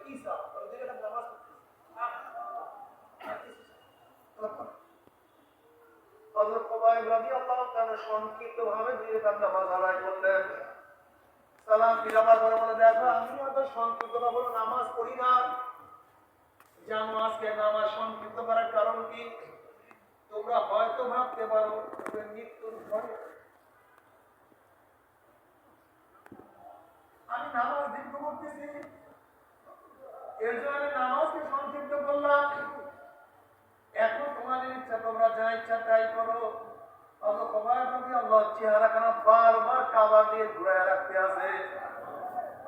কি চাও ওই জায়গাটা নামাজ হযরত খুবাইব রাদিয়াল্লাহু তাআলা সংক্ষিপ্তভাবে 2 রাকাত নামাজ আদায় করলেন। সালাম ফিরাবার পরে বলে, দেখো আমি এত সংক্ষিপ্তভাবে নামাজ পড়ি না। জানো আজকে নামাজ সংক্ষিপ্ত করার কারণ কি? তোমরা হয়তো ভাবতে পারো মৃত্যুর ভয় আমি নামাজ দীর্ঘ করতেছি, এর জন্য আমি নামাজকে সংক্ষিপ্ত করলাম। এখন তোমাদের ইচ্ছা, তোমরা যা ইচ্ছা তাই করো। আল্লাহ চেহারাখানা বারবার কাবা দিয়ে ঘুরায় রাখতে আছে।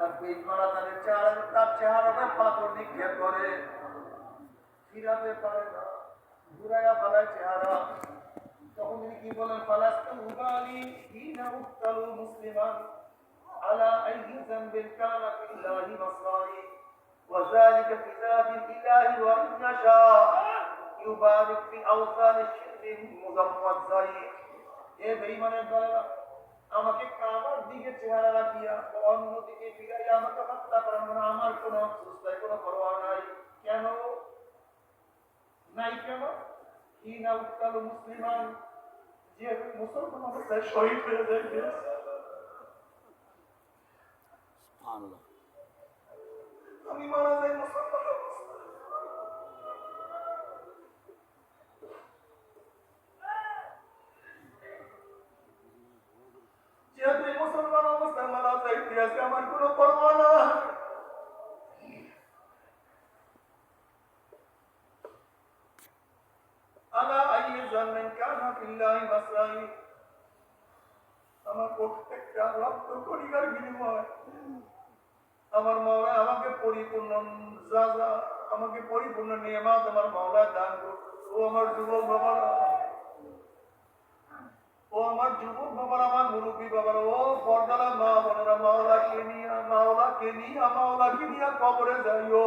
আর বেঈমানরা তার চেহারাটা পাথর নিক্ষেপ করে, ফিরাতে পারে না, ঘুরাইয়া ফেলায় চেহারা। তখন তিনি কি বলেন? ফালাস্তু উবালি হিনা উক্তালু মুসলিমান আলা আইয়ি যামবিন কানা ফিল্লাহি মাসরাই ওয়া যালিকা ফি যাতিল ইলাহি ওয়া ইন ইয়াশা ইউবারিক ফি আওসানি শিরকিন মুযাম্মাযাই। এ বেঈমানের দলেরা, আমাকে কাবার দিকে চেহারা রাখিয়া অন্যদিকে ফিরাইয়া আমাকে হত্যা করার মানে আমার কোনো আফসোস নাই, কোনো পরোয়া নাই। কেন নাই? কেন? হিনা উক্তালু মুসলিমান, যে মুসলমান অবস্থায় শহীদ হয়ে যাবে। আমি মারা যাই মুসলমান অবস্থায়। যেহেতু এই মুসলমান অবস্থায় মারা যাইতে আছে, আমার কোনো পরোয়া নাই। আলা আইয়ি যামবিন কানা ফিল্লাহি মাসরাই, আমার প্রত্যেকটা রক্ত কণিকার বিনিময় আমার মাওলা আমাকে পরিপূর্ণ যাজা, আমাকে পরিপূর্ণ নিয়ামত আমার মাওলা দান করবে। ও আমার যুবক বাবারা, ও আমার যুবক বাবারা, আমার মুরব্বী বাবারা, ও পর্দারা মা বোনেরা, মাওলাকে নিয়া কবরে যাইও।